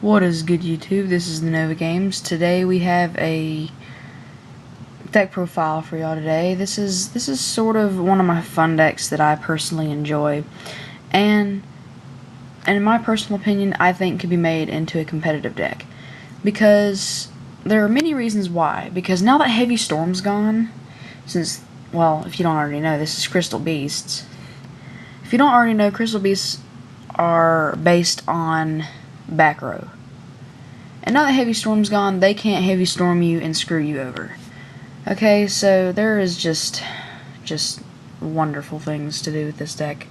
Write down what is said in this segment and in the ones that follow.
What is good, YouTube? This is the Nova Games. Today we have a deck profile for y'all today. This is sort of one of my fun decks that I personally enjoy, and in my personal opinion, I think could be made into a competitive deck because there are many reasons why. Because now that Heavy Storm's gone, since, well, if you don't already know, this is Crystal Beasts. If you don't already know, Crystal Beasts are based on back row. And now that Heavy Storm's gone, they can't Heavy Storm you and screw you over. Okay, so there is just wonderful things to do with this deck.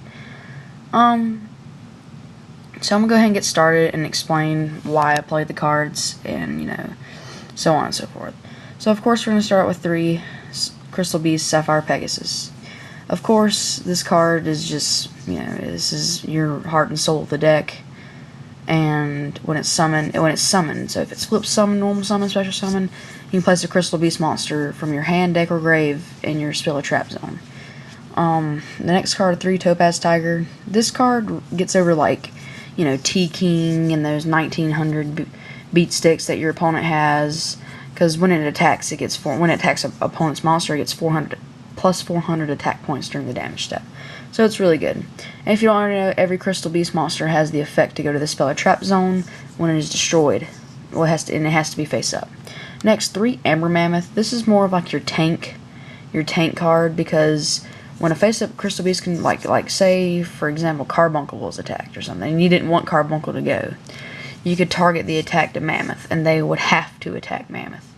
So I'm gonna go ahead and get started and explain why I played the cards and, you know, so on and so forth. So of course we're gonna start with 3 Crystal Beast Sapphire Pegasus. Of course, this card is just, you know, this is your heart and soul of the deck. And when it's summoned, so if it's flip summon, normal summon, special summon, you can place a Crystal Beast monster from your hand, deck, or grave in your spell or trap zone. The next card, 3 Topaz Tiger. This card gets over, like, you know, T-King and those 1900 beat sticks that your opponent has, because when it attacks, when it attacks an opponent's monster, it gets 400 plus 400 attack points during the damage step. So it's really good. And if you don't already know, every Crystal Beast monster has the effect to go to the spell or trap zone when it is destroyed. Well, it has to be face up. Next, 3 Amber Mammoth. This is more of like your tank card, because when a face up Crystal Beast can, like say for example Carbuncle was attacked or something, and you didn't want Carbuncle to go, you could target the attack to Mammoth, and they would have to attack Mammoth.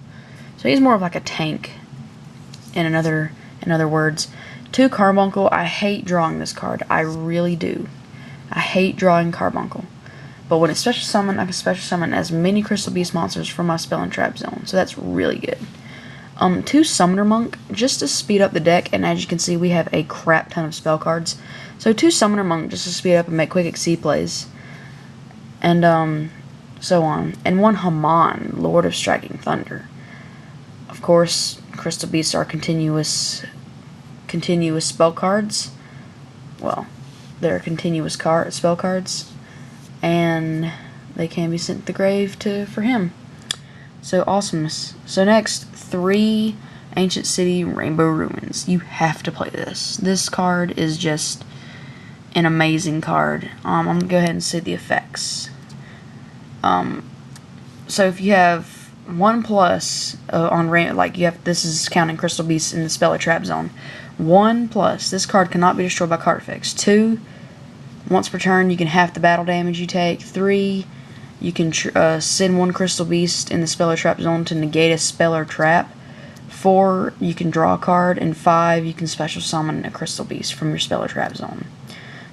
So he's more of like a tank. In other words. 2 Carbuncle. I hate drawing this card. I really do. I hate drawing Carbuncle. But when it's special summon, I can special summon as many Crystal Beast monsters from my spell and trap zone. So that's really good. 2 Summoner Monk, just to speed up the deck, and as you can see, we have a crap ton of spell cards. So 2 Summoner Monk, just to speed up and make quick XC plays. And so on. And 1 Haman, Lord of Striking Thunder. Of course, Crystal Beasts are continuous spell cards. Well, they're continuous spell cards, and they can be sent to the grave for him. So awesomeness. So next, 3 Ancient City Rainbow Ruins. You have to play this. This card is just an amazing card. I'm gonna go ahead and say the effects. So if you have 1+ on this is counting Crystal Beasts in the spell or trap zone. 1+, this card cannot be destroyed by card effects. 2, once per turn you can half the battle damage you take. 3, you can send 1 Crystal Beast in the spell or trap zone to negate a spell or trap. 4, you can draw a card. And 5, you can special summon a Crystal Beast from your spell or trap zone.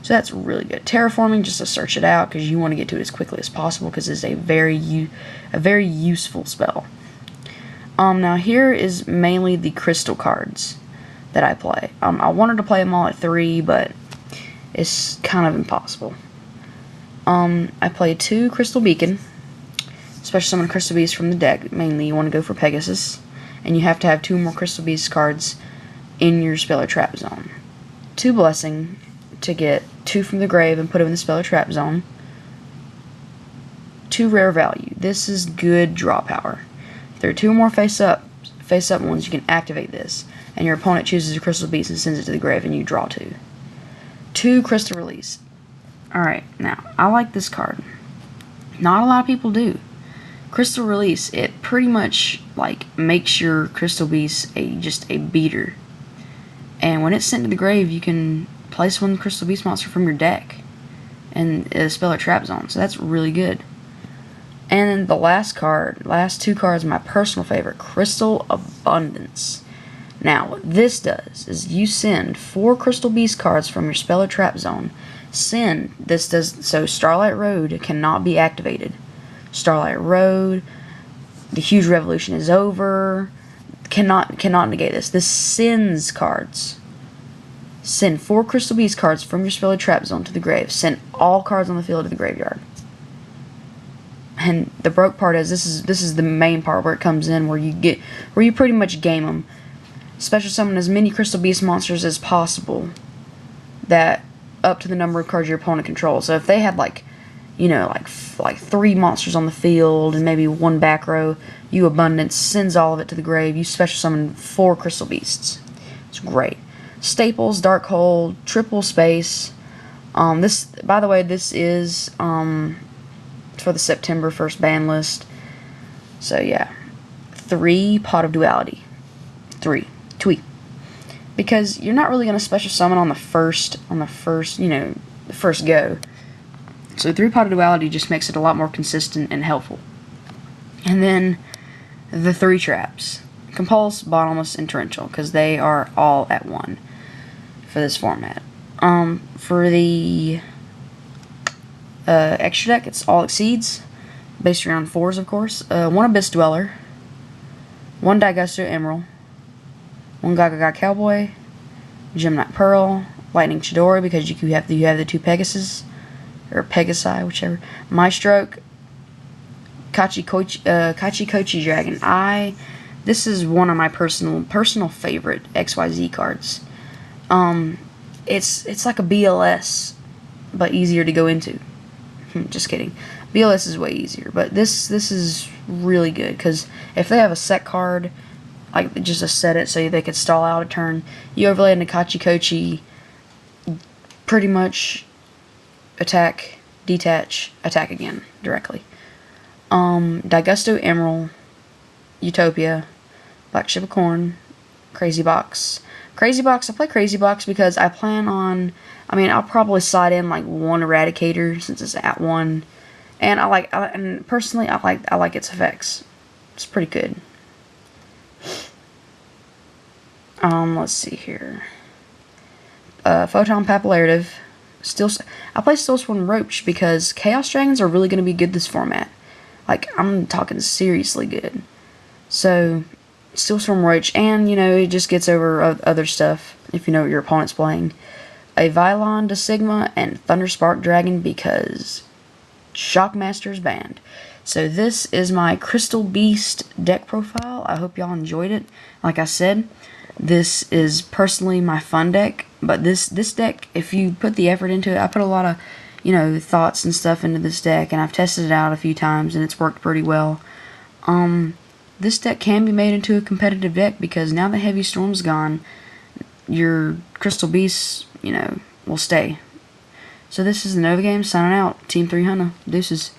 So that's really good. Terraforming, just to search it out, because you want to get to it as quickly as possible, because it's a very useful spell. Now here is mainly the crystal cards that I play. I wanted to play them all at 3, but it's kind of impossible. I play 2 Crystal Beacon, special summon Crystal Beast from the deck. Mainly you want to go for Pegasus, and you have to have 2 more Crystal Beast cards in your spell or trap zone. 2 Blessing, to get 2 from the grave and put them in the spell or trap zone. 2 Rare Value. This is good draw power. If there are 2 more face up ones, you can activate this, and your opponent chooses a Crystal Beast and sends it to the grave, and you draw 2. 2 Crystal Release. Alright, now, I like this card. Not a lot of people do. Crystal Release, it pretty much, like, makes your Crystal Beast just a beater. And when it's sent to the grave, you can place 1 Crystal Beast monster from your deck and spell or trap zone. So that's really good. And then the last 2 cards, my personal favorite, Crystal Abundance. Now, what this does is you send 4 Crystal Beast cards from your spell or trap zone. So Starlight Road cannot be activated. Starlight Road, the Huge Revolution is over. Cannot negate this. This sends cards. Send 4 Crystal Beast cards from your spell or trap zone to the grave. Send all cards on the field to the graveyard. And the broke part is this is the main part where it comes in, where you pretty much game them. Special summon as many Crystal Beast monsters as possible, that up to the number of cards your opponent controls. So if they had, like, you know, like 3 monsters on the field and maybe 1 back row. You Abundance sends all of it to the grave. You special summon 4 Crystal Beasts. It's great. Staples, Dark Hole, triple space. This, by the way, this is for the September 1st ban list. So yeah, 3 Pot of Duality, 3 tweet, because you're not really gonna special summon on the first you know, the first go. So 3 Pot of Duality just makes it a lot more consistent and helpful. And then the 3 traps: Compulse, Bottomless, and Torrential, because they are all at 1 for this format. For the extra deck, it's All Exceeds, based around 4s, of course. 1 Abyss Dweller, 1 Daigusto Emerald, 1 Gaga Cowboy, Gemini Pearl, Lightning Chidori, because you have the 2 Pegasus, or Pegasi, whichever. Maestroke, Kachikochi Dragon. This is one of my personal favorite XYZ cards. It's like a BLS, but easier to go into. Just kidding. BLS is way easier, but this is really good, because if they have a set card, like just a set it so they could stall out a turn, you overlay into Kachikochi, pretty much attack, detach, attack again directly. Daigusto Emerald, Utopia, Black Ship of Corn, Crazy Box. Crazy Box, I play Crazy Box because I plan on, I'll probably slide in like 1 Eradicator since it's at 1. And personally, I like its effects. It's pretty good. Let's see here. Photon Papillarative. I play Stillsworn Roach because Chaos Dragons are really going to be good this format. Like, I'm talking seriously good. So, Stillsworn Roach, and, you know, it just gets over other stuff if you know what your opponent's playing. A Vylon to Sigma and Thunderspark Dragon because Shockmaster's banned. So this is my Crystal Beast deck profile. I hope y'all enjoyed it. Like I said, this is personally my fun deck, but this deck, if you put the effort into it, I put a lot of, you know, thoughts and stuff into this deck, and I've tested it out a few times and it's worked pretty well. This deck can be made into a competitive deck because now that Heavy Storm's gone, your Crystal Beasts, you know, will stay. So this is the Nova Games signing out. Team 300. Deuces.